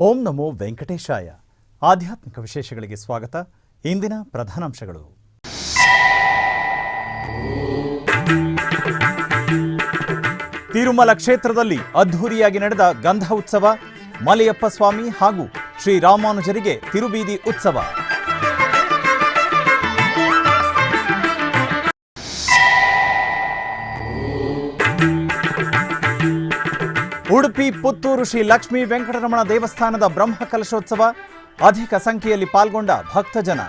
ಓಂ ನಮೋ ವೆಂಕಟೇಶಾಯ. ಆಧ್ಯಾತ್ಮಿಕ ವಿಶೇಷಗಳಿಗೆ ಸ್ವಾಗತ. ಇಂದಿನ ಪ್ರಧಾನಾಂಶಗಳು. ತಿರುಮಲ ಕ್ಷೇತ್ರದಲ್ಲಿ ಅದ್ಧೂರಿಯಾಗಿ ನಡೆದ ಗಂಧ ಉತ್ಸವ, ಮಲೆಯಪ್ಪ ಸ್ವಾಮಿ ಹಾಗೂ ಶ್ರೀರಾಮಾನುಜರಿಗೆ ತಿರುಬೀದಿ ಉತ್ಸವ. ಉಡುಪಿ ಪುತ್ತೂರು ಶ್ರೀ ಲಕ್ಷ್ಮೀ ವೆಂಕಟರಮಣ ದೇವಸ್ಥಾನದ ಬ್ರಹ್ಮಕಲಶೋತ್ಸವ, ಅಧಿಕ ಸಂಖ್ಯೆಯಲ್ಲಿ ಪಾಲ್ಗೊಂಡ ಭಕ್ತಜನ.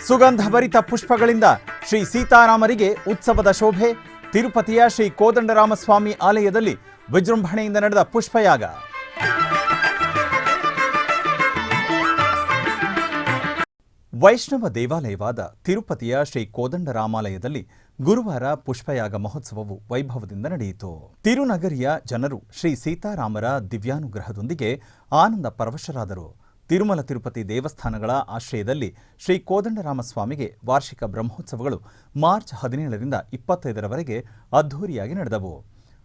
ಸುಗಂಧಭರಿತ ಪುಷ್ಪಗಳಿಂದ ಶ್ರೀ ಸೀತಾರಾಮರಿಗೆ ಉತ್ಸವದ ಶೋಭೆ. ತಿರುಪತಿಯ ಶ್ರೀ ಕೋದಂಡರಾಮಸ್ವಾಮಿ ಆಲಯದಲ್ಲಿ ವಿಜೃಂಭಣೆಯಿಂದ ನಡೆದ ಪುಷ್ಪಯಾಗ. ವೈಷ್ಣವ ದೇವಾಲಯವಾದ ತಿರುಪತಿಯ ಶ್ರೀ ಕೋದಂಡರಾಮಾಲಯದಲ್ಲಿ ಗುರುವಾರ ಪುಷ್ಪಯಾಗ ಮಹೋತ್ಸವವು ವೈಭವದಿಂದ ನಡೆಯಿತು. ತಿರುನಗರಿಯ ಜನರು ಶ್ರೀ ಸೀತಾರಾಮರ ದಿವ್ಯಾನುಗ್ರಹದೊಂದಿಗೆ ಆನಂದ ಪರವಶರಾದರು. ತಿರುಮಲ ತಿರುಪತಿ ದೇವಸ್ಥಾನಗಳ ಆಶ್ರಯದಲ್ಲಿ ಶ್ರೀ ಕೋದಂಡರಾಮಸ್ವಾಮಿಗೆ ವಾರ್ಷಿಕ ಬ್ರಹ್ಮೋತ್ಸವಗಳು ಮಾರ್ಚ್ 17ರಿಂದ 25ರವರೆಗೆ ಅದ್ಧೂರಿಯಾಗಿ ನಡೆದವು.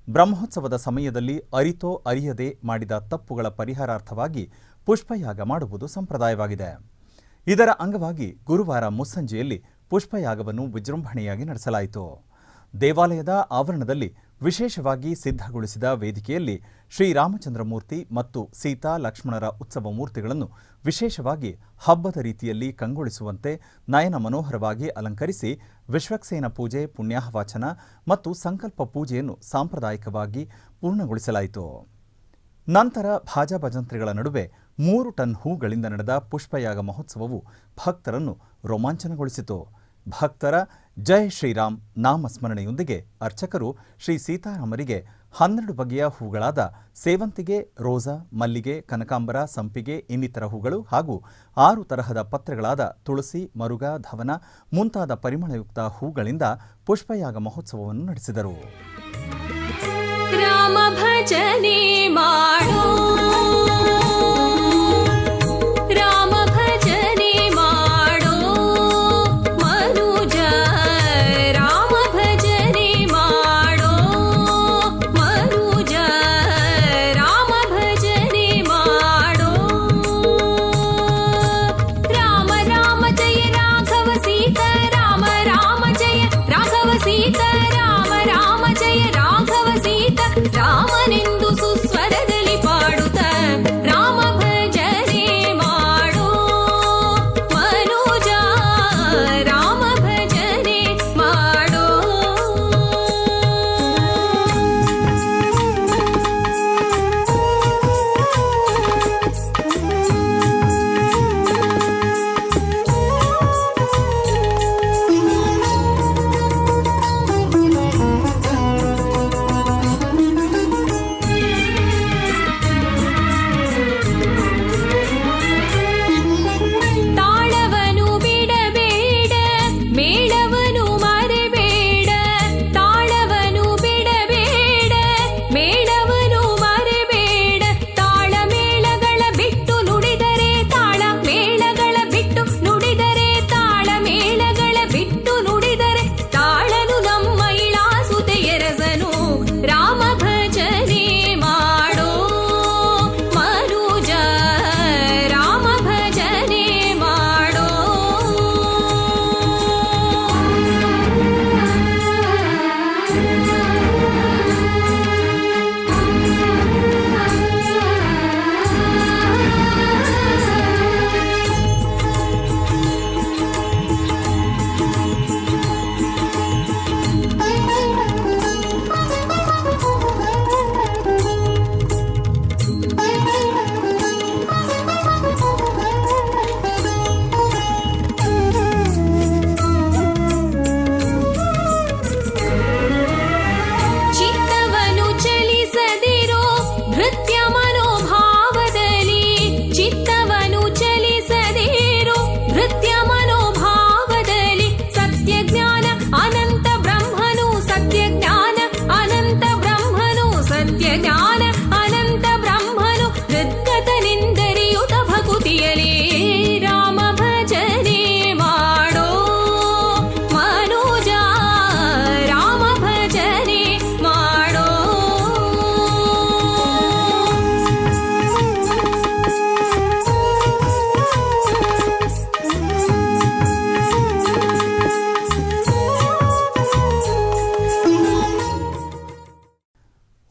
ಬ್ರಹ್ಮೋತ್ಸವದ ಸಮಯದಲ್ಲಿ ಅರಿತೋ ಅರಿಯದೆ ಮಾಡಿದ ತಪ್ಪುಗಳ ಪರಿಹಾರಾರ್ಥವಾಗಿ ಪುಷ್ಪಯಾಗ ಮಾಡುವುದು ಸಂಪ್ರದಾಯವಾಗಿದೆ. ಇದರ ಅಂಗವಾಗಿ ಗುರುವಾರ ಮುಸ್ಸಂಜೆಯಲ್ಲಿ ಪುಷ್ಪಯಾಗವನ್ನು ವಿಜೃಂಭಣೆಯಾಗಿ ನಡೆಸಲಾಯಿತು. ದೇವಾಲಯದ ಆವರಣದಲ್ಲಿ ವಿಶೇಷವಾಗಿ ಸಿದ್ಧಗೊಳಿಸಿದ ವೇದಿಕೆಯಲ್ಲಿ ಶ್ರೀರಾಮಚಂದ್ರಮೂರ್ತಿ ಮತ್ತು ಸೀತಾ ಲಕ್ಷ್ಮಣರ ಉತ್ಸವ ಮೂರ್ತಿಗಳನ್ನು ವಿಶೇಷವಾಗಿ ಹಬ್ಬದ ರೀತಿಯಲ್ಲಿ ಕಂಗೊಳಿಸುವಂತೆ ನಯನ ಮನೋಹರವಾಗಿ ಅಲಂಕರಿಸಿ ವಿಶ್ವಕ್ಸೇನ ಪೂಜೆ, ಪುಣ್ಯಾಹವಾಚನ ಮತ್ತು ಸಂಕಲ್ಪ ಪೂಜೆಯನ್ನು ಸಾಂಪ್ರದಾಯಿಕವಾಗಿ ಪೂರ್ಣಗೊಳಿಸಲಾಯಿತು. ನಂತರ ಭಾಜಾ ಭಜಂತ್ರಿಗಳ ನಡುವೆ 3 ಟನ್ ಹೂಗಳಿಂದ ನಡೆದ ಪುಷ್ಪಯಾಗ ಮಹೋತ್ಸವವು ಭಕ್ತರನ್ನು ರೋಮಾಂಚನಗೊಳಿಸಿತು. ಭಕ್ತರ ಜೈ ಶ್ರೀರಾಮ್ ನಾಮಸ್ಮರಣೆಯೊಂದಿಗೆ ಅರ್ಚಕರು ಶ್ರೀ ಸೀತಾರಾಮರಿಗೆ 12 ಬಗೆಯ ಹೂಗಳಾದ ಸೇವಂತಿಗೆ, ರೋಸಾ, ಮಲ್ಲಿಗೆ, ಕನಕಾಂಬರ, ಸಂಪಿಗೆ ಇನ್ನಿತರ ಹೂಗಳು ಹಾಗೂ 6 ತರಹದ ಪತ್ರೆಗಳಾದ ತುಳಸಿ, ಮರುಗ, ಧವನ ಮುಂತಾದ ಪರಿಮಳಯುಕ್ತ ಹೂಗಳಿಂದ ಪುಷ್ಪಯಾಗ ಮಹೋತ್ಸವವನ್ನು ನಡೆಸಿದರು. ರಾಮ ಭಜನೆ ಮಾಡೋ, ರಾಮ ಭಜನೆ ಮಾಡೋ ಮನುಜ, ರಾಮ ಭಜನೆ ಮಾಡೋ ಮನುಜ, ರಾಮ ಭಜನೆ ಮಾಡೋ. ರಾಮ ರಾಮ ಜಯ ರಾಘವ ಸೀತಾ, ರಾಮ ರಾಮ ಜಯ ರಾಘವ ಸೀತಾ, ರಾಮ ರಾಮ ಜಯ ರಾಘವ ಸೀತಾ, ರಾಮನೆಂದು ಸುಸ್ವ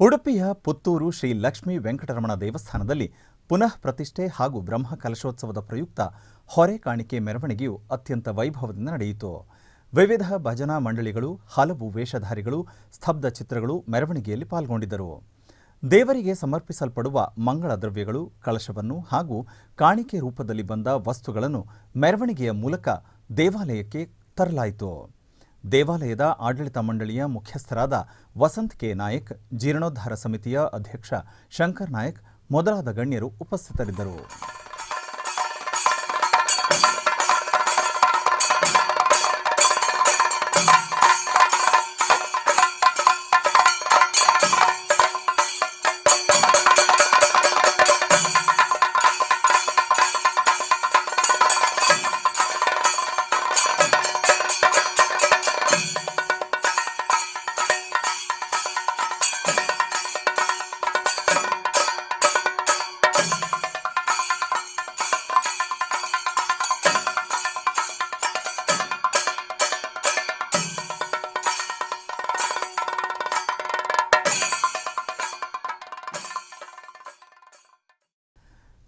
ಉಡುಪಿಯ ಪುತ್ತೂರು ಶ್ರೀ ಲಕ್ಷ್ಮೀ ವೆಂಕಟರಮಣ ದೇವಸ್ಥಾನದಲ್ಲಿ ಪುನಃ ಪ್ರತಿಷ್ಠೆ ಹಾಗೂ ಬ್ರಹ್ಮ ಕಲಶೋತ್ಸವದ ಪ್ರಯುಕ್ತ ಹೊರೆ ಕಾಣಿಕೆ ಮೆರವಣಿಗೆಯು ಅತ್ಯಂತ ವೈಭವದಿಂದ ನಡೆಯಿತು. ವಿವಿಧ ಭಜನಾ ಮಂಡಳಿಗಳು, ಹಲವು ವೇಷಧಾರಿಗಳು, ಸ್ತಬ್ಧ ಚಿತ್ರಗಳು ಮೆರವಣಿಗೆಯಲ್ಲಿ ಪಾಲ್ಗೊಂಡಿದ್ದರು. ದೇವರಿಗೆ ಸಮರ್ಪಿಸಲ್ಪಡುವ ಮಂಗಳ ದ್ರವ್ಯಗಳು, ಕಳಶವನ್ನು ಹಾಗೂ ಕಾಣಿಕೆ ರೂಪದಲ್ಲಿ ಬಂದ ವಸ್ತುಗಳನ್ನು ಮೆರವಣಿಗೆಯ ಮೂಲಕ ದೇವಾಲಯಕ್ಕೆ ತರಲಾಯಿತು. ದೇವಾಲಯದ ಆಡಳಿತ ಮಂಡಳಿಯ ಮುಖ್ಯಸ್ಥರಾದ ವಸಂತ್ ಕೆ ನಾಯಕ್, ಜೀರ್ಣೋದ್ಧಾರ ಸಮಿತಿಯ ಅಧ್ಯಕ್ಷ ಶಂಕರ್ ನಾಯಕ್ ಮೊದಲಾದ ಗಣ್ಯರು ಉಪಸ್ಥಿತರಿದ್ದರು.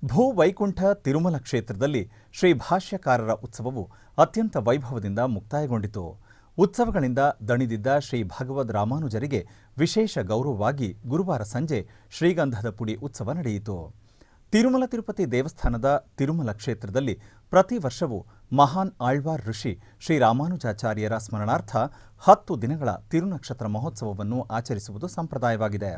ಭೂವೈಕುಂಠ ತಿರುಮಲ ಕ್ಷೇತ್ರದಲ್ಲಿ ಶ್ರೀ ಭಾಷ್ಯಕಾರರ ಉತ್ಸವವು ಅತ್ಯಂತ ವೈಭವದಿಂದ ಮುಕ್ತಾಯಗೊಂಡಿತು. ಉತ್ಸವಗಳಿಂದ ದಣಿದಿದ್ದ ಶ್ರೀ ಭಗವದ್ ರಾಮಾನುಜರಿಗೆ ವಿಶೇಷ ಗೌರವವಾಗಿ ಗುರುವಾರ ಸಂಜೆ ಶ್ರೀಗಂಧದ ಪುಡಿ ಉತ್ಸವ ನಡೆಯಿತು. ತಿರುಮಲ ತಿರುಪತಿ ದೇವಸ್ಥಾನದ ತಿರುಮಲ ಕ್ಷೇತ್ರದಲ್ಲಿ ಪ್ರತಿ ವರ್ಷವೂ ಮಹಾನ್ ಆಳ್ವಾರ್ ಋಷಿ ಶ್ರೀ ರಾಮಾನುಜಾಚಾರ್ಯರ ಸ್ಮರಣಾರ್ಥ 10 ದಿನಗಳ ತಿರುನಕ್ಷತ್ರ ಮಹೋತ್ಸವವನ್ನು ಆಚರಿಸುವುದು ಸಂಪ್ರದಾಯವಾಗಿದೆ.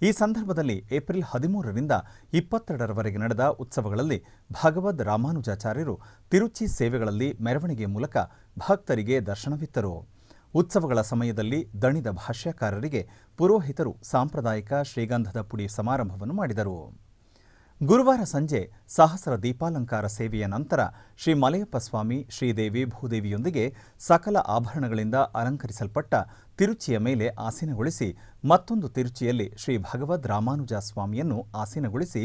ಈ ಸಂದರ್ಭದಲ್ಲಿ ಏಪ್ರಿಲ್ 13ರಿಂದ 22ರವರೆಗೆ ನಡೆದ ಉತ್ಸವಗಳಲ್ಲಿ ಭಗವದ್ ರಾಮಾನುಜಾಚಾರ್ಯರು ತಿರುಚಿ ಸೇವೆಗಳಲ್ಲಿ ಮೆರವಣಿಗೆ ಮೂಲಕ ಭಕ್ತರಿಗೆ ದರ್ಶನವಿತ್ತರು. ಉತ್ಸವಗಳ ಸಮಯದಲ್ಲಿ ದಣಿದ ಭಾಷ್ಯಕಾರರಿಗೆ ಪುರೋಹಿತರು ಸಾಂಪ್ರದಾಯಿಕ ಶ್ರೀಗಂಧದ ಪುಡಿ ಸಮಾರಂಭವನ್ನು ಮಾಡಿದರು. ಗುರುವಾರ ಸಂಜೆ ಸಹಸ್ರ ದೀಪಾಲಂಕಾರ ಸೇವೆಯ ನಂತರ ಶ್ರೀ ಮಲಯಪ್ಪ ಸ್ವಾಮಿ, ಶ್ರೀದೇವಿ, ಭೂದೇವಿಯೊಂದಿಗೆ ಸಕಲ ಆಭರಣಗಳಿಂದ ಅಲಂಕರಿಸಲ್ಪಟ್ಟ ತಿರುಚಿಯ ಮೇಲೆ ಆಸೀನಗೊಳಿಸಿ ಮತ್ತೊಂದು ತಿರುಚಿಯಲ್ಲಿ ಶ್ರೀ ಭಗವದ್ ರಾಮಾನುಜ ಸ್ವಾಮಿಯನ್ನು ಆಸೀನಗೊಳಿಸಿ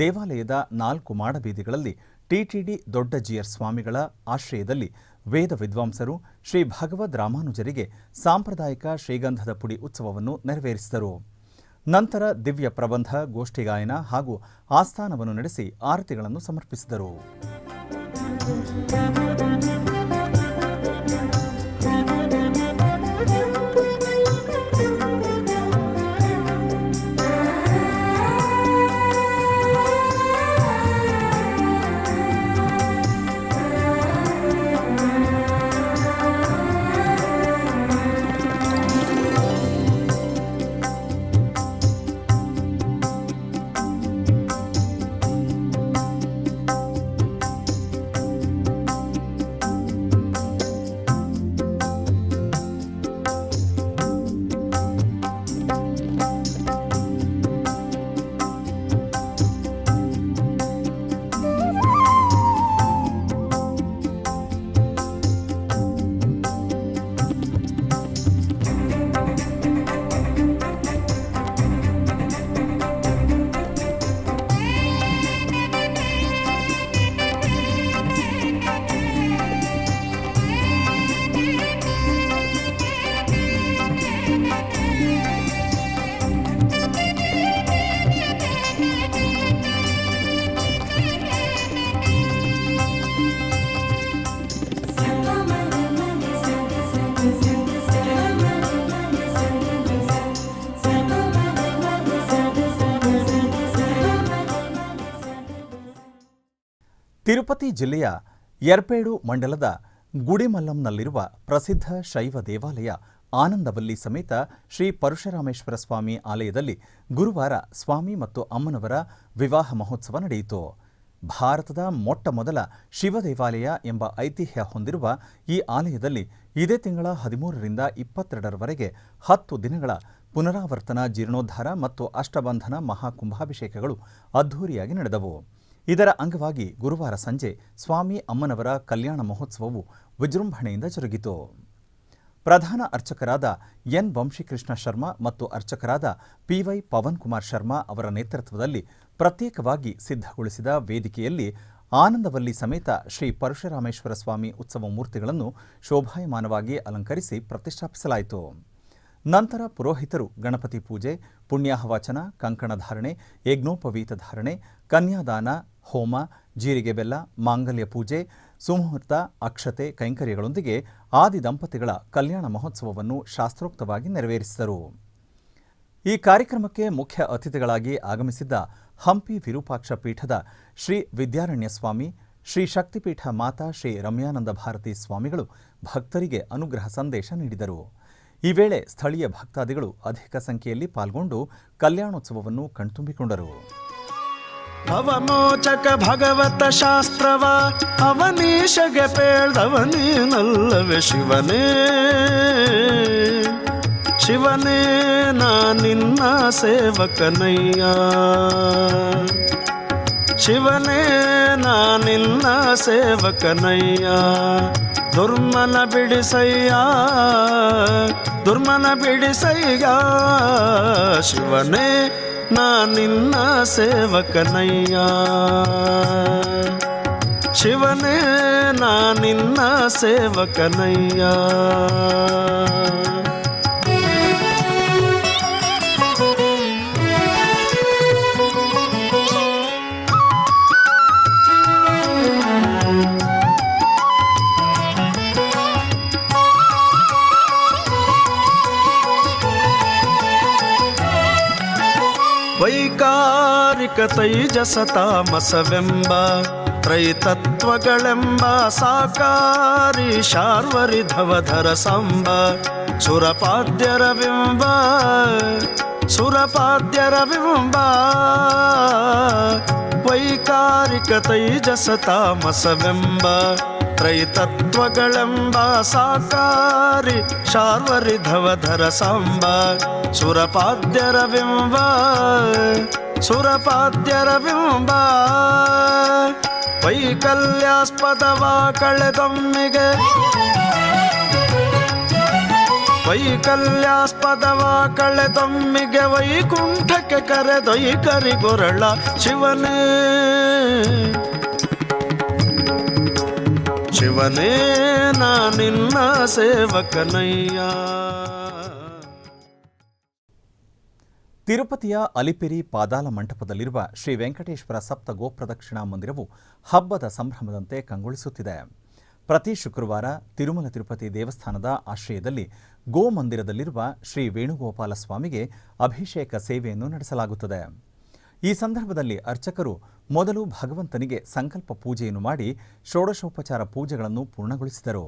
ದೇವಾಲಯದ 4 ಮಾಡಬೀದಿಗಳಲ್ಲಿ ಟಿಟಿಡಿ ದೊಡ್ಡಜಿಯರ್ ಸ್ವಾಮಿಗಳ ಆಶ್ರಯದಲ್ಲಿ ವೇದ ವಿದ್ವಾಂಸರು ಶ್ರೀ ಭಗವದ್ ರಾಮಾನುಜರಿಗೆ ಸಾಂಪ್ರದಾಯಿಕ ಶ್ರೀಗಂಧದ ಪುಡಿ ಉತ್ಸವವನ್ನು ನೆರವೇರಿಸಿದರು. ನಂತರ ದಿವ್ಯ ಪ್ರಬಂಧ, ಗೋಷ್ಠಿಗಾಯನ ಹಾಗೂ ಆಸ್ಥಾನವನ್ನು ನಡೆಸಿ ಆರತಿಗಳನ್ನು ಸಮರ್ಪಿಸಿದರು. ತಿರುಪತಿ ಜಿಲ್ಲೆಯ ಯರ್ಪೇಡು ಮಂಡಲದ ಗುಡಿಮಲ್ಲಂನಲ್ಲಿರುವ ಪ್ರಸಿದ್ಧ ಶೈವ ದೇವಾಲಯ ಆನಂದವಲ್ಲಿ ಸಮೇತ ಶ್ರೀ ಪರಶುರಾಮೇಶ್ವರ ಸ್ವಾಮಿ ಆಲಯದಲ್ಲಿ ಗುರುವಾರ ಸ್ವಾಮಿ ಮತ್ತು ಅಮ್ಮನವರ ವಿವಾಹ ಮಹೋತ್ಸವ ನಡೆಯಿತು. ಭಾರತದ ಮೊಟ್ಟಮೊದಲ ಶಿವ ದೇವಾಲಯ ಎಂಬ ಐತಿಹ್ಯ ಹೊಂದಿರುವ ಈ ಆಲಯದಲ್ಲಿ ಇದೇ ತಿಂಗಳ 13ರಿಂದ 22ರವರೆಗೆ 10 ದಿನಗಳ ಪುನರಾವರ್ತನ, ಜೀರ್ಣೋದ್ಧಾರ ಮತ್ತು ಅಷ್ಟಬಂಧನ ಮಹಾಕುಂಭಾಭಿಷೇಕಗಳು ಅದ್ಧೂರಿಯಾಗಿ ನಡೆದವು. ಇದರ ಅಂಗವಾಗಿ ಗುರುವಾರ ಸಂಜೆ ಸ್ವಾಮಿ ಅಮ್ಮನವರ ಕಲ್ಯಾಣ ಮಹೋತ್ಸವವು ವಿಜೃಂಭಣೆಯಿಂದ ಜರುಗಿತು. ಪ್ರಧಾನ ಅರ್ಚಕರಾದ ಎನ್ ವಂಶೀಕೃಷ್ಣ ಶರ್ಮಾ ಮತ್ತು ಅರ್ಚಕರಾದ ಪಿವೈ ಪವನ್ ಕುಮಾರ್ ಶರ್ಮಾ ಅವರ ನೇತೃತ್ವದಲ್ಲಿ ಪ್ರತ್ಯೇಕವಾಗಿ ಸಿದ್ಧಗೊಳಿಸಿದ ವೇದಿಕೆಯಲ್ಲಿ ಆನಂದವಲ್ಲಿ ಸಮೇತ ಶ್ರೀ ಪರಶುರಾಮೇಶ್ವರ ಸ್ವಾಮಿ ಉತ್ಸವ ಮೂರ್ತಿಗಳನ್ನು ಶೋಭಾಯಮಾನವಾಗಿ ಅಲಂಕರಿಸಿ ಪ್ರತಿಷ್ಠಾಪಿಸಲಾಯಿತು. ನಂತರ ಪುರೋಹಿತರು ಗಣಪತಿ ಪೂಜೆ, ಪುಣ್ಯಾಹವಾಚನ, ಕಂಕಣಧಾರಣೆ, ಯಜ್ಞೋಪವೀತ ಧಾರಣೆ, ಕನ್ಯಾದಾನ, ಹೋಮ, ಜೀರಿಗೆ ಬೆಲ್ಲ, ಮಾಂಗಲ್ಯ ಪೂಜೆ, ಸುಮುಹೂರ್ತ, ಅಕ್ಷತೆ ಕೈಂಕರ್ಯಗಳೊಂದಿಗೆ ಆದಿ ದಂಪತಿಗಳ ಕಲ್ಯಾಣ ಮಹೋತ್ಸವವನ್ನು ಶಾಸ್ತ್ರೋಕ್ತವಾಗಿ ನೆರವೇರಿಸಿದರು. ಈ ಕಾರ್ಯಕ್ರಮಕ್ಕೆ ಮುಖ್ಯ ಅತಿಥಿಗಳಾಗಿ ಆಗಮಿಸಿದ್ದ ಹಂಪಿ ವಿರೂಪಾಕ್ಷ ಪೀಠದ ಶ್ರೀ ವಿದ್ಯಾರಣ್ಯ ಸ್ವಾಮಿ, ಶ್ರೀ ಶಕ್ತಿಪೀಠ ಮಾತಾ ಶ್ರೀ ರಮ್ಯಾನಂದ ಭಾರತಿ ಸ್ವಾಮಿಗಳು ಭಕ್ತರಿಗೆ ಅನುಗ್ರಹ ಸಂದೇಶ ನೀಡಿದರು. ಈ ವೇಳೆ ಸ್ಥಳೀಯ ಭಕ್ತಾದಿಗಳು ಅಧಿಕ ಸಂಖ್ಯೆಯಲ್ಲಿ ಪಾಲ್ಗೊಂಡು ಕಲ್ಯಾಣೋತ್ಸವವನ್ನು ಕಣ್ತುಂಬಿಕೊಂಡರು. ಅವಮೋಚಕ ಭಗವತ ಶಾಸ್ತ್ರವ ಅವನೀಶಗೆ ಪೇಳ್ದವನೇನಲ್ಲವೇ ಶಿವನೇ, ಶಿವನೇ ನಾ ನಿನ್ನ ಸೇವಕನಯ್ಯ, ಶಿವನೇ ನಾ ನಿನ್ನ ಸೇವಕನಯ್ಯ, ದುರ್ಮನ ಬಿಡಿಸಯ್ಯ, ದುರ್ಮನ ಬಿಡಿಸಯ್ಯ, ಶಿವನೇ ನಾ ನಿನ್ನ ಸೇವಕನಯ್ಯ, ಶಿವನೇ ನಾ ನಿನ್ನ ಸೇವಕನಯ್ಯ. ವೈಕಾರಿಕ ತೈಜಸ ತಾಮಸವೆಂಬ ತ್ರೈತತ್ವಗಳೆಂಬ ಸಾಕಾರಿ ಶಾರ್ವರಿಧವಧರ ಸಂಬ ಸುರಪಾದ್ಯರ ಬಿಂಬ, ಸುರಪಾದ್ಯರ ಬಿಂಬ. ವೈಕಾರಿಕ ತೈಜಸ ತಾಮಸವೆಂಬ ತ್ರೈತತ್ವಗಳೆಂಬ ಸಾಕಾರಿ ಶಾರ್ವರಿಧವಧರ ಸಂಬ ಸುರಪಾದ್ಯರ ಬಿಂಬ, ಸುರಪಾದ್ಯರ ಬಿಂಬ. ವೈಕಲ್ಯಾಸ್ಪದವ ಕಳೆದೊಮ್ಮಿಗೆ, ವೈಕಲ್ಯಾಸ್ಪದವ ಕಳೆದೊಮ್ಮಿಗೆ ವೈಕುಂಠಕ್ಕೆ ಕರೆದೊಯ್ಕರಿಗೊರಳ ಶಿವನೇ, ಶಿವನೇ ನಾ ನಿನ್ನ ಸೇವಕನಯ್ಯ. ತಿರುಪತಿಯ ಅಲಿಪಿರಿ ಪಾದಾಲ ಮಂಟಪದಲ್ಲಿರುವ ಶ್ರೀ ವೆಂಕಟೇಶ್ವರ ಸಪ್ತ ಗೋಪ್ರದಕ್ಷಿಣಾ ಮಂದಿರವು ಹಬ್ಬದ ಸಂಭ್ರಮದಂತೆ ಕಂಗೊಳಿಸುತ್ತಿದೆ. ಪ್ರತಿ ಶುಕ್ರವಾರ ತಿರುಮಲ ತಿರುಪತಿ ದೇವಸ್ಥಾನದ ಆಶ್ರಯದಲ್ಲಿ ಗೋಮಂದಿರದಲ್ಲಿರುವ ಶ್ರೀ ವೇಣುಗೋಪಾಲ ಸ್ವಾಮಿಗೆ ಅಭಿಷೇಕ ಸೇವೆಯನ್ನು ನಡೆಸಲಾಗುತ್ತದೆ. ಈ ಸಂದರ್ಭದಲ್ಲಿ ಅರ್ಚಕರು ಮೊದಲು ಭಗವಂತನಿಗೆ ಸಂಕಲ್ಪ ಪೂಜೆಯನ್ನು ಮಾಡಿ ಷೋಡಶೋಪಚಾರ ಪೂಜೆಗಳನ್ನು ಪೂರ್ಣಗೊಳಿಸಿದರು.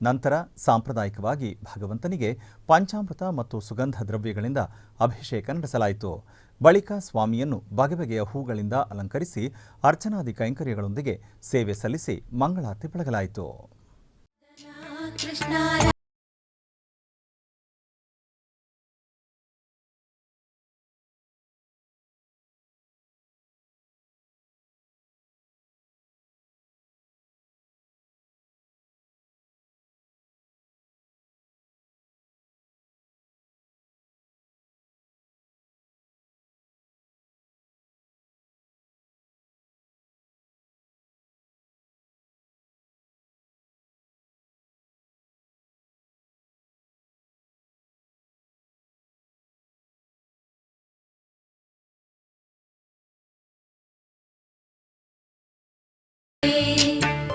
ನಂತರ ಸಾಂಪ್ರದಾಯಿಕವಾಗಿ ಭಗವಂತನಿಗೆ ಪಂಚಾಮೃತ ಮತ್ತು ಸುಗಂಧ ದ್ರವ್ಯಗಳಿಂದ ಅಭಿಷೇಕ ನಡೆಸಲಾಯಿತು. ಬಳಿಕ ಸ್ವಾಮಿಯನ್ನು ಬಗೆ ಬಗೆಯ ಹೂಗಳಿಂದ ಅಲಂಕರಿಸಿ ಅರ್ಚನಾದಿ ಕೈಂಕರ್ಯಗಳೊಂದಿಗೆ ಸೇವೆ ಸಲ್ಲಿಸಿ ಮಂಗಳಾರತಿ ಬೆಳಗಲಾಯಿತು.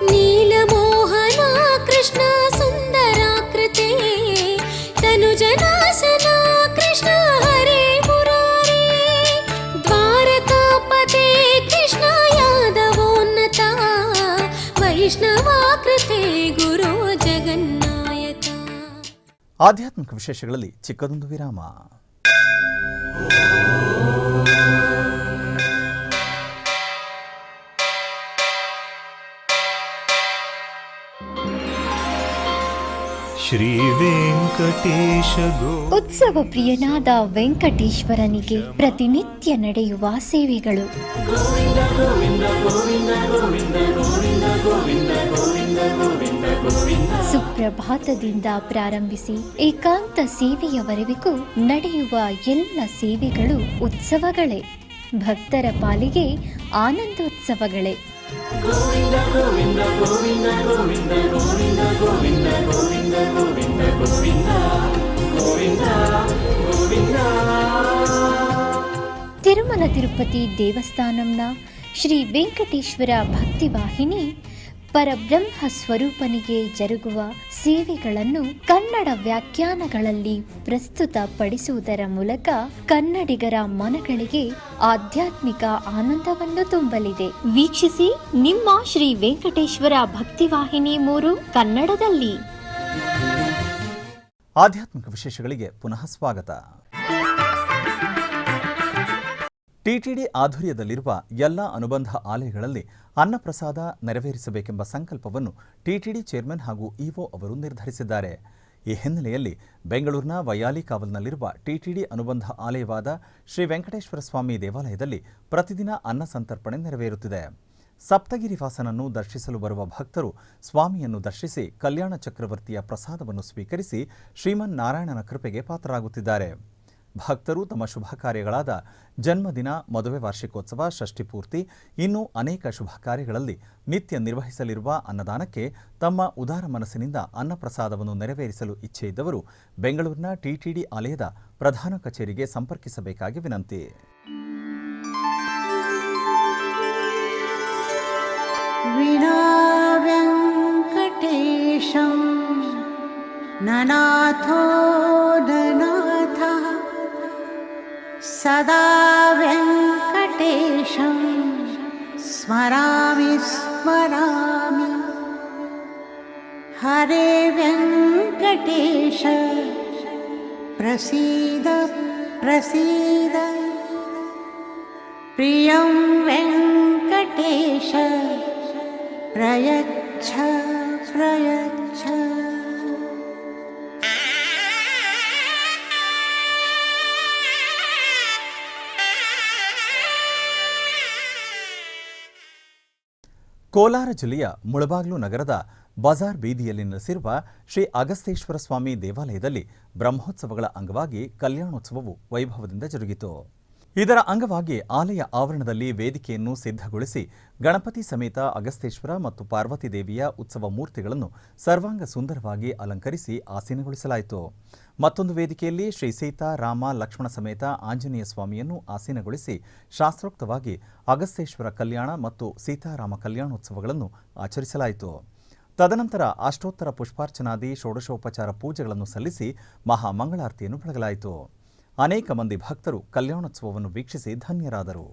ನೀಲಮೋಹನ ಕೃಷ್ಣ ಸುಂದರಾಕೃತೆ ತನುಜನಾಶನ ಕೃಷ್ಣ ಹರೇ ಮುರಾರೇ ದ್ವಾರಕಾಪತೆ ಕೃಷ್ಣ ಯಾದವೋನ್ನತ ವೈಷ್ಣವಾಕೃತೆ ಗುರು ಜಗನ್ನಾಯಕ. ಆಧ್ಯಾತ್ಮಿಕ ವಿಶೇಷಗಳಲ್ಲಿ ಚಿಕ್ಕದೊಂದು ವಿರಾಮ. ಶ್ರೀ ವೆಂಕಟೇಶ ಉತ್ಸವ ಪ್ರಿಯನಾದ ವೆಂಕಟೇಶ್ವರನಿಗೆ ಪ್ರತಿನಿತ್ಯ ನಡೆಯುವ ಸೇವೆಗಳು. ಸುಪ್ರಭಾತದಿಂದ ಪ್ರಾರಂಭಿಸಿ ಏಕಾಂತ ಸೇವೆಯವರೆಗೂ ನಡೆಯುವ ಎಲ್ಲ ಸೇವೆಗಳು ಉತ್ಸವಗಳೇ. ಭಕ್ತರ ಪಾಲಿಗೆ ಆನಂದೋತ್ಸವಗಳೇ. ಗೋವಿಂದ ಗೋವಿಂದ ಗೋವಿಂದ ಗೋವಿಂದ ಗೋವಿಂದ ಗೋವಿಂದ ಗೋವಿಂದ ಗೋವಿಂದ ಗೋವಿಂದ ಗೋವಿಂದ ತಿರುಮಲ ತಿರುಪತಿ ದೇವಸ್ಥಾನಂನ ಶ್ರೀ ವೆಂಕಟೇಶ್ವರ ಭಕ್ತಿವಾಹಿನಿ ಪರಬ್ರಹ್ಮ ಸ್ವರೂಪನಿಗೆ ಜರುಗುವ ಸೇವೆಗಳನ್ನು ಕನ್ನಡ ವ್ಯಾಖ್ಯಾನಗಳಲ್ಲಿ ಪ್ರಸ್ತುತಪಡಿಸುವುದರ ಮೂಲಕ ಕನ್ನಡಿಗರ ಮನಗಳಿಗೆ ಆಧ್ಯಾತ್ಮಿಕ ಆನಂದವನ್ನು ತುಂಬಲಿದೆ. ವೀಕ್ಷಿಸಿ ನಿಮ್ಮ ಶ್ರೀ ವೆಂಕಟೇಶ್ವರ ಭಕ್ತಿವಾಹಿನಿ 3 ಕನ್ನಡದಲ್ಲಿ. ಆಧ್ಯಾತ್ಮಿಕ ವಿಶೇಷಗಳಿಗೆ ಪುನಃ ಸ್ವಾಗತ. ಟಿಟಿಡಿ ಆಧ್ವರ್ಯದಲ್ಲಿರುವ ಎಲ್ಲ ಅನುಬಂಧ ಆಲಯಗಳಲ್ಲಿ ಅನ್ನಪ್ರಸಾದ ನೆರವೇರಿಸಬೇಕೆಂಬ ಸಂಕಲ್ಪವನ್ನು ಟಿಟಿಡಿ ಚೇರ್ಮನ್ ಹಾಗೂ ಇಒ ಅವರು ನಿರ್ಧರಿಸಿದ್ದಾರೆ. ಈ ಹಿನ್ನೆಲೆಯಲ್ಲಿ ಬೆಂಗಳೂರಿನ ವೈಯಾಲಿ ಕಾವಲ್ನಲ್ಲಿರುವ ಟಿಟಿಡಿ ಅನುಬಂಧ ಆಲಯವಾದ ಶ್ರೀ ವೆಂಕಟೇಶ್ವರ ಸ್ವಾಮಿ ದೇವಾಲಯದಲ್ಲಿ ಪ್ರತಿದಿನ ಅನ್ನ ಸಂತರ್ಪಣೆ ನೆರವೇರುತ್ತಿದೆ. ಸಪ್ತಗಿರಿವಾಸನನ್ನು ದರ್ಶಿಸಲು ಬರುವ ಭಕ್ತರು ಸ್ವಾಮಿಯನ್ನು ದರ್ಶಿಸಿ ಕಲ್ಯಾಣ ಚಕ್ರವರ್ತಿಯ ಪ್ರಸಾದವನ್ನು ಸ್ವೀಕರಿಸಿ ಶ್ರೀಮನ್ನಾರಾಯಣನ ಕೃಪೆಗೆ ಪಾತ್ರರಾಗುತ್ತಿದ್ದಾರೆ. ಭಕ್ತರು ತಮ್ಮ ಶುಭ ಕಾರ್ಯಗಳಾದ ಜನ್ಮದಿನ, ಮದುವೆ ವಾರ್ಷಿಕೋತ್ಸವ, ಷಷ್ಠಿಪೂರ್ತಿ ಇನ್ನೂ ಅನೇಕ ಶುಭ ಕಾರ್ಯಗಳಲ್ಲಿ ನಿತ್ಯ ನಿರ್ವಹಿಸಲಿರುವ ಅನ್ನದಾನಕ್ಕೆ ತಮ್ಮ ಉದಾರ ಮನಸ್ಸಿನಿಂದ ಅನ್ನಪ್ರಸಾದವನ್ನು ನೆರವೇರಿಸಲು ಇಚ್ಛೆ ಇದ್ದವರು ಬೆಂಗಳೂರಿನ ಟಿಟಿಡಿ ಆಲಯದ ಪ್ರಧಾನ ಕಚೇರಿಗೆ ಸಂಪರ್ಕಿಸಬೇಕಾಗಿ ವಿನಂತಿ. ವಿನಾ ವೆಂಕಟೇಶಂ ನನಾಥೋ ನನಾಥ ಸದಾ ವೆಂಕಟೇಶಂ ಸ್ಮರಾಮಿ ಸ್ಮರಾಮಿ. ಹರೇ ವೆಂಕಟೇಶ ಪ್ರಸೀದ ಪ್ರಸೀದ. ಪ್ರಿಯಂ ವೆಂಕಟೇಶ ಪ್ರಯಚ್ಛ ಪ್ರಯಚ್ಛ. ಕೋಲಾರ ಜಿಲ್ಲೆಯ ಮುಳಬಾಗಿಲು ನಗರದ ಬಜಾರ್ ಬೀದಿಯಲ್ಲಿ ನೆಲೆಸಿರುವ ಶ್ರೀ ಅಗಸ್ತೇಶ್ವರ ಸ್ವಾಮಿ ದೇವಾಲಯದಲ್ಲಿ ಬ್ರಹ್ಮೋತ್ಸವಗಳ ಅಂಗವಾಗಿ ಕಲ್ಯಾಣೋತ್ಸವವು ವೈಭವದಿಂದ ಜರುಗಿತು. ಇದರ ಅಂಗವಾಗಿ ಆಲಯ ಆವರಣದಲ್ಲಿ ವೇದಿಕೆಯನ್ನು ಸಿದ್ಧಗೊಳಿಸಿ ಗಣಪತಿ ಸಮೇತ ಅಗಸ್ತೇಶ್ವರ ಮತ್ತು ಪಾರ್ವತಿ ದೇವಿಯ ಉತ್ಸವ ಮೂರ್ತಿಗಳನ್ನು ಸರ್ವಾಂಗ ಸುಂದರವಾಗಿ ಅಲಂಕರಿಸಿ ಆಸೀನಗೊಳಿಸಲಾಯಿತು. ಮತ್ತೊಂದು ವೇದಿಕೆಯಲ್ಲಿ ಶ್ರೀ ಸೀತಾ, ರಾಮ, ಲಕ್ಷ್ಮಣ ಸಮೇತ ಆಂಜನೇಯ ಸ್ವಾಮಿಯನ್ನು ಆಸೀನಗೊಳಿಸಿ ಶಾಸ್ತ್ರೋಕ್ತವಾಗಿ ಅಗಸ್ತೇಶ್ವರ ಕಲ್ಯಾಣ ಮತ್ತು ಸೀತಾರಾಮ ಕಲ್ಯಾಣೋತ್ಸವಗಳನ್ನು ಆಚರಿಸಲಾಯಿತು. ತದನಂತರ ಅಷ್ಟೋತ್ತರ ಪುಷ್ಪಾರ್ಚನಾದಿ ಷೋಡಶೋಪಚಾರ ಪೂಜೆಗಳನ್ನು ಸಲ್ಲಿಸಿ ಮಹಾಮಂಗಳಾರತಿಯನ್ನು ಬೆಳಗಲಾಯಿತು. ಅನೇಕ ಮಂದಿ ಭಕ್ತರು ಕಲ್ಯಾಣೋತ್ಸವವನ್ನು ವೀಕ್ಷಿಸಿ ಧನ್ಯರಾದರು.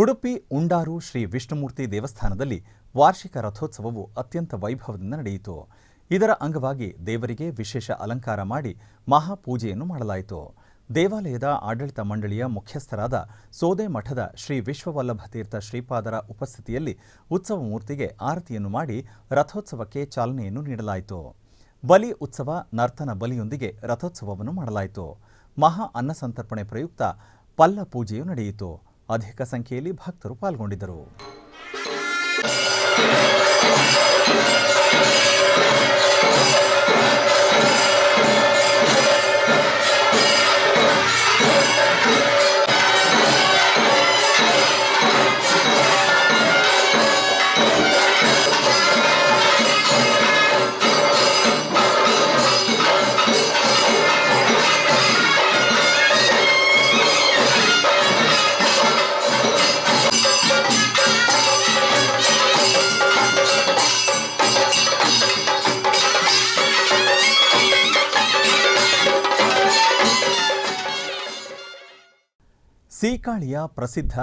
ಉಡುಪಿ ಉಂಡಾರು ಶ್ರೀ ವಿಷ್ಣುಮೂರ್ತಿ ದೇವಸ್ಥಾನದಲ್ಲಿ ವಾರ್ಷಿಕ ರಥೋತ್ಸವವು ಅತ್ಯಂತ ವೈಭವದಿಂದ ನಡೆಯಿತು. ಇದರ ಅಂಗವಾಗಿ ದೇವರಿಗೆ ವಿಶೇಷ ಅಲಂಕಾರ ಮಾಡಿ ಮಹಾಪೂಜೆಯನ್ನು ಮಾಡಲಾಯಿತು. ದೇವಾಲಯದ ಆಡಳಿತ ಮಂಡಳಿಯ ಮುಖ್ಯಸ್ಥರಾದ ಸೋದೆ ಮಠದ ಶ್ರೀ ವಿಶ್ವವಲ್ಲಭ ತೀರ್ಥ ಶ್ರೀಪಾದರ ಉಪಸ್ಥಿತಿಯಲ್ಲಿ ಉತ್ಸವ ಮೂರ್ತಿಗೆ ಆರತಿಯನ್ನು ಮಾಡಿ ರಥೋತ್ಸವಕ್ಕೆ ಚಾಲನೆಯನ್ನು ನೀಡಲಾಯಿತು. ಬಲಿ ಉತ್ಸವ ನರ್ತನ ಬಲಿಯೊಂದಿಗೆ ರಥೋತ್ಸವವನ್ನು ಮಾಡಲಾಯಿತು. ಮಹಾ ಅನ್ನಸಂತರ್ಪಣೆ ಪ್ರಯುಕ್ತ ಪಲ್ಲ ಪೂಜೆಯು ನಡೆಯಿತು. ಅಧಿಕ ಸಂಖ್ಯೆಯಲ್ಲಿ ಭಕ್ತರು ಪಾಲ್ಗೊಂಡಿದ್ದರು. ಸೀಕಾಳಿಯ ಪ್ರಸಿದ್ಧ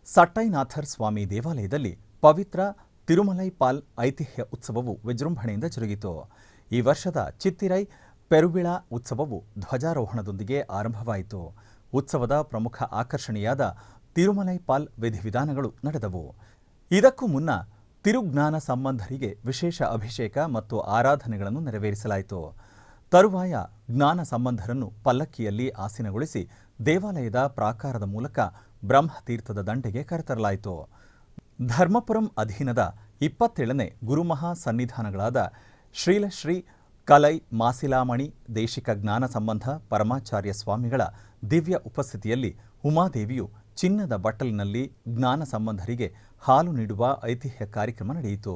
ಸಟ್ಟೈನಾಥರ್ ಸ್ವಾಮಿ ದೇವಾಲಯದಲ್ಲಿ ಪವಿತ್ರ ತಿರುಮಲೈ ಪಾಲ್ ಐತಿಹ್ಯ ಉತ್ಸವವು ವಿಜೃಂಭಣೆಯಿಂದ ಜರುಗಿತು. ಈ ವರ್ಷದ ಚಿತ್ತಿರೈ ಪೆರುವಿಳ ಉತ್ಸವವು ಧ್ವಜಾರೋಹಣದೊಂದಿಗೆ ಆರಂಭವಾಯಿತು. ಉತ್ಸವದ ಪ್ರಮುಖ ಆಕರ್ಷಣೆಯಾದ ತಿರುಮಲೈ ಪಾಲ್ ವಿಧಿವಿಧಾನಗಳು ನಡೆದವು. ಇದಕ್ಕೂ ಮುನ್ನ ತಿರುಜ್ಞಾನ ಸಂಬಂಧರಿಗೆ ವಿಶೇಷ ಅಭಿಷೇಕ ಮತ್ತು ಆರಾಧನೆಗಳನ್ನು ನೆರವೇರಿಸಲಾಯಿತು. ತರುವಾಯ ಜ್ಞಾನ ಸಂಬಂಧರನ್ನು ಪಲ್ಲಕ್ಕಿಯಲ್ಲಿ ಆಸೀನಗೊಳಿಸಿ ದೇವಾಲಯದ ಪ್ರಾಕಾರದ ಮೂಲಕ ಬ್ರಹ್ಮತೀರ್ಥದ ದಂಡೆಗೆ ಕರೆತರಲಾಯಿತು. ಧರ್ಮಪುರಂ ಅಧೀನದ 27ನೇ ಗುರುಮಹಾ ಸನ್ನಿಧಾನಗಳಾದ ಶ್ರೀಲಶ್ರೀ ಕಲೈ ಮಾಸಿಲಾಮಣಿ ದೇಶಿಕ ಜ್ಞಾನ ಸಂಬಂಧ ಪರಮಾಚಾರ್ಯ ಸ್ವಾಮಿಗಳ ದಿವ್ಯ ಉಪಸ್ಥಿತಿಯಲ್ಲಿ ಉಮಾದೇವಿಯು ಚಿನ್ನದ ಬಟ್ಟಲಿನಲ್ಲಿ ಜ್ಞಾನ ಸಂಬಂಧರಿಗೆ ಹಾಲು ನೀಡುವ ಐತಿಹ್ಯ ಕಾರ್ಯಕ್ರಮ ನಡೆಯಿತು.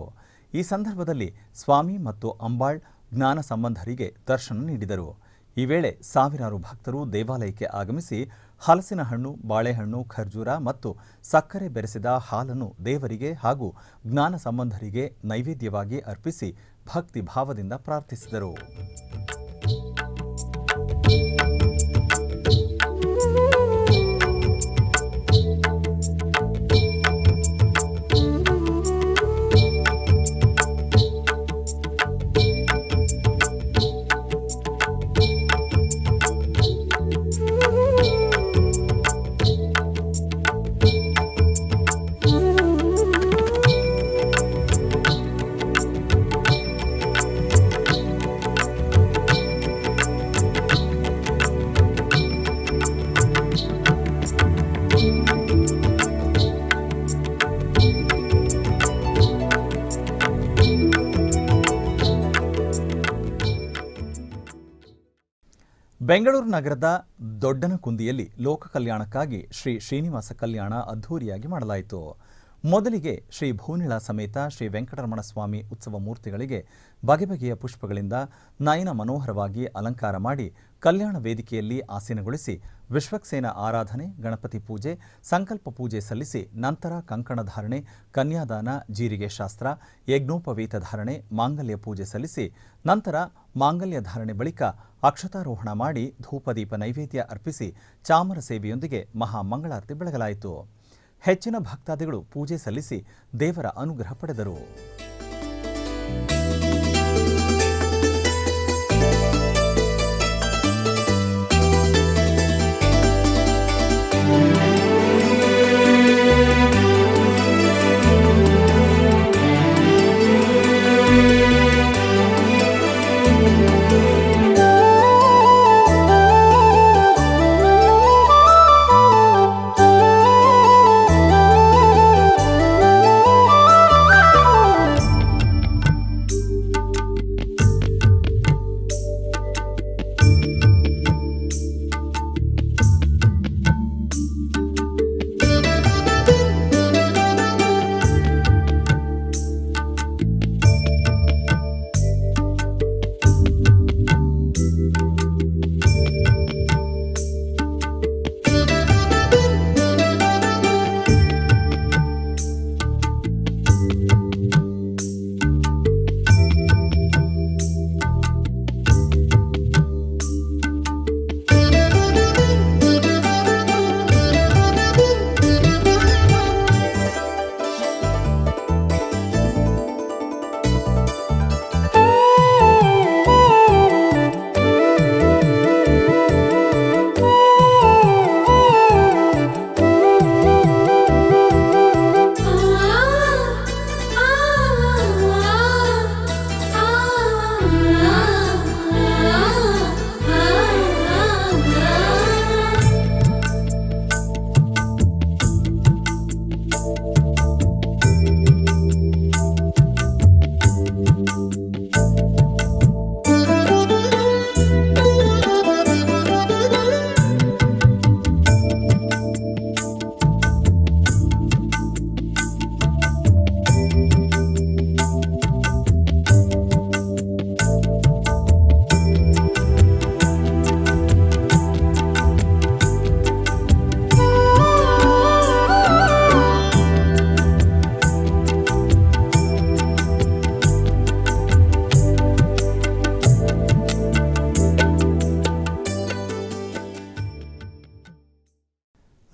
ಈ ಸಂದರ್ಭದಲ್ಲಿ ಸ್ವಾಮಿ ಮತ್ತು ಅಂಬಾಳ್ ಜ್ಞಾನ ಸಂಬಂಧರಿಗೆ ದರ್ಶನ ನೀಡಿದರು. ಈ ವೇಳೆ ಸಾವಿರಾರು ಭಕ್ತರು ದೇವಾಲಯಕ್ಕೆ ಆಗಮಿಸಿ ಹಲಸಿನ ಹಣ್ಣು, ಬಾಳೆಹಣ್ಣು, ಖರ್ಜೂರ ಮತ್ತು ಸಕ್ಕರೆ ಬೆರೆಸಿದ ಹಾಲನ್ನು ದೇವರಿಗೆ ಹಾಗೂ ಜ್ಞಾನ ಸಂಬಂಧರಿಗೆ ನೈವೇದ್ಯವಾಗಿ ಅರ್ಪಿಸಿ ಭಕ್ತಿ ಭಾವದಿಂದ ಪ್ರಾರ್ಥಿಸಿದರು. ಬೆಂಗಳೂರು ನಗರದ ದೊಡ್ಡನಕುಂದಿಯಲ್ಲಿ ಲೋಕ ಕಲ್ಯಾಣಕ್ಕಾಗಿ ಶ್ರೀ ಶ್ರೀನಿವಾಸ ಕಲ್ಯಾಣ ಅದ್ಧೂರಿಯಾಗಿ ಮಾಡಲಾಯಿತು. ಮೊದಲಿಗೆ ಶ್ರೀ ಭೂನಿಳ ಸಮೇತ ಶ್ರೀ ವೆಂಕಟರಮಣ ಸ್ವಾಮಿ ಉತ್ಸವ ಮೂರ್ತಿಗಳಿಗೆ ಬಗೆ ಬಗೆಯ ಪುಷ್ಪಗಳಿಂದ ನಯನ ಮನೋಹರವಾಗಿ ಅಲಂಕಾರ ಮಾಡಿ ಕಲ್ಯಾಣ ವೇದಿಕೆಯಲ್ಲಿ ಆಸೀನಗೊಳಿಸಿ ವಿಶ್ವಕ್ಸೇನ ಆರಾಧನೆ, ಗಣಪತಿ ಪೂಜೆ, ಸಂಕಲ್ಪ ಪೂಜೆ ಸಲ್ಲಿಸಿ ನಂತರ ಕಂಕಣ ಧಾರಣೆ, ಕನ್ಯಾದಾನ, ಜೀರಿಗೆ ಶಾಸ್ತ್ರ, ಯಜ್ಞೋಪವೀತ ಧಾರಣೆ, ಮಾಂಗಲ್ಯ ಪೂಜೆ ಸಲ್ಲಿಸಿ ನಂತರ ಮಾಂಗಲ್ಯ ಧಾರಣೆ ಬಳಿಕ ಅಕ್ಷತಾರೋಹಣ ಮಾಡಿ ಧೂಪದೀಪ ನೈವೇದ್ಯ ಅರ್ಪಿಸಿ ಚಾಮರ ಸೇವೆಯೊಂದಿಗೆ ಮಹಾ ಮಂಗಳಾರತಿ ಬೆಳಗಲಾಯಿತು. ಹೆಚ್ಚಿನ ಭಕ್ತಾದಿಗಳು ಪೂಜೆ ಸಲ್ಲಿಸಿ ದೇವರ ಅನುಗ್ರಹ ಪಡೆದರು.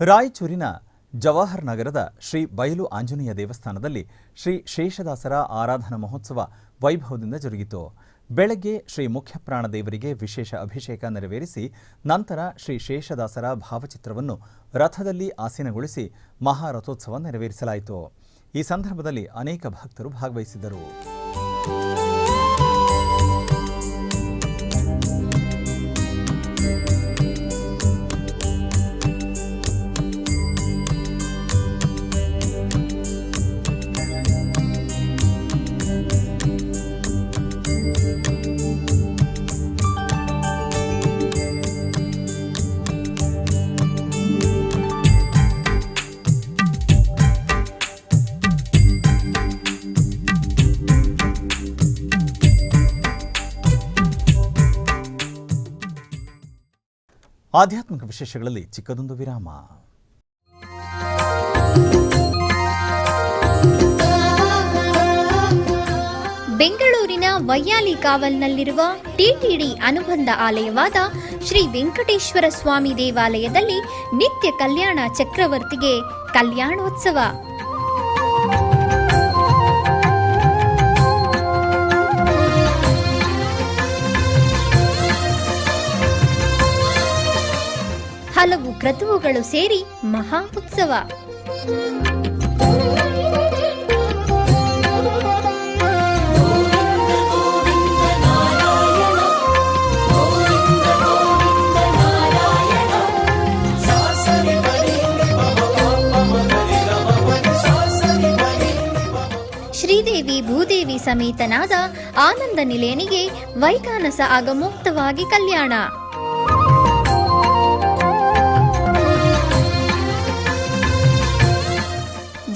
ರಾಯಚೂರಿನ ಜವಾಹರ್ ನಗರದ ಶ್ರೀ ಬಯಲು ಆಂಜನೇಯ ದೇವಸ್ಥಾನದಲ್ಲಿ ಶ್ರೀ ಶೇಷದಾಸರ ಆರಾಧನಾ ಮಹೋತ್ಸವ ವೈಭವದಿಂದ ಜರುಗಿತು. ಬೆಳಗ್ಗೆ ಶ್ರೀ ಮುಖ್ಯಪ್ರಾಣ ದೇವರಿಗೆ ವಿಶೇಷ ಅಭಿಷೇಕ ನೆರವೇರಿಸಿ ನಂತರ ಶ್ರೀ ಶೇಷದಾಸರ ಭಾವಚಿತ್ರವನ್ನು ರಥದಲ್ಲಿ ಆಸೀನಗೊಳಿಸಿ ಮಹಾರಥೋತ್ಸವ ನೆರವೇರಿಸಲಾಯಿತು. ಈ ಸಂದರ್ಭದಲ್ಲಿ ಅನೇಕ ಭಕ್ತರು ಭಾಗವಹಿಸಿದ್ದರು. ಆಧ್ಯಾತ್ಮಿಕ ವಿಶೇಷಗಳಲ್ಲಿ ಚಿಕ್ಕದೊಂದು ವಿರಾಮ. ಬೆಂಗಳೂರಿನ ವೈಯಾಲಿ ಕಾವಲ್ನಲ್ಲಿರುವ ಟಿಟಿಡಿ ಅನುಬಂಧ ಆಲಯವಾದ ಶ್ರೀ ವೆಂಕಟೇಶ್ವರ ಸ್ವಾಮಿ ದೇವಾಲಯದಲ್ಲಿ ನಿತ್ಯ ಕಲ್ಯಾಣ ಚಕ್ರವರ್ತಿಗೆ ಕಲ್ಯಾಣೋತ್ಸವ. ಹಲವು ಕ್ರತುವುಗಳು ಸೇರಿ ಮಹಾ ಉತ್ಸವ. ಶ್ರೀದೇವಿ ಭೂದೇವಿ ಸಮೇತನಾದ ಆನಂದ ನಿಲಯನಿಗೆ ವೈಖಾನಸ ಆಗಮೋಕ್ತವಾಗಿ ಕಲ್ಯಾಣ.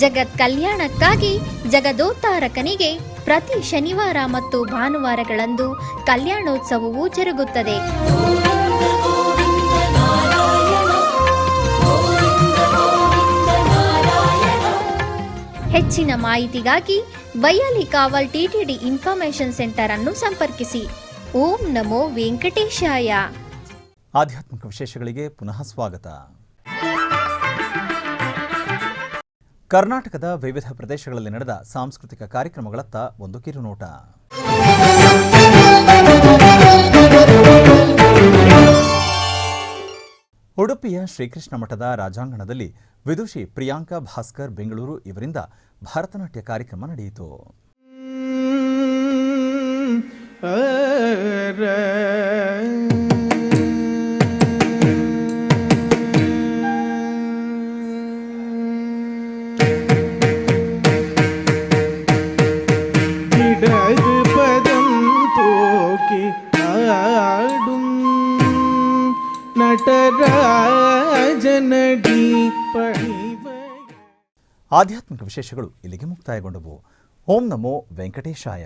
ಜಗತ್ ಕಲ್ಯಾಣಕ್ಕಾಗಿ ಜಗದೋತ್ತಾರಕನಿಗೆ ಪ್ರತಿ ಶನಿವಾರ ಮತ್ತು ಭಾನುವಾರಗಳಂದು ಕಲ್ಯಾಣೋತ್ಸವವು ಜರುಗುತ್ತದೆ. ಹೆಚ್ಚಿನ ಮಾಹಿತಿಗಾಗಿ ವೈಯಾಲಿ ಕಾವಲ್ ಟಿಟಿಡಿ ಇನ್ಫಾರ್ಮೇಶನ್ ಸೆಂಟರ್ ಅನ್ನು ಸಂಪರ್ಕಿಸಿ. ಓಂ ನಮೋ ವೆಂಕಟೇಶಾಯ. ಆಧ್ಯಾತ್ಮಿಕ ವಿಶೇಷಗಳಿಗೆ ಪುನಃ ಸ್ವಾಗತ. ಕರ್ನಾಟಕದ ವಿವಿಧ ಪ್ರದೇಶಗಳಲ್ಲಿ ನಡೆದ ಸಾಂಸ್ಕೃತಿಕ ಕಾರ್ಯಕ್ರಮಗಳತ್ತ ಒಂದು ಕಿರುನೋಟ. ಉಡುಪಿಯ ಶ್ರೀಕೃಷ್ಣ ಮಠದ ರಾಜಾಂಗಣದಲ್ಲಿ ವಿದುಷಿ ಪ್ರಿಯಾಂಕಾ ಭಾಸ್ಕರ್ ಬೆಂಗಳೂರು ಇವರಿಂದ ಭರತನಾಟ್ಯ ಕಾರ್ಯಕ್ರಮ ನಡೆಯಿತು. ಆಧ್ಯಾತ್ಮಿಕ ವಿಶೇಷಗಳು ಇಲ್ಲಿಗೆ ಮುಕ್ತಾಯಗೊಂಡವು. ಓಂ ನಮೋ ವೆಂಕಟೇಶಾಯ.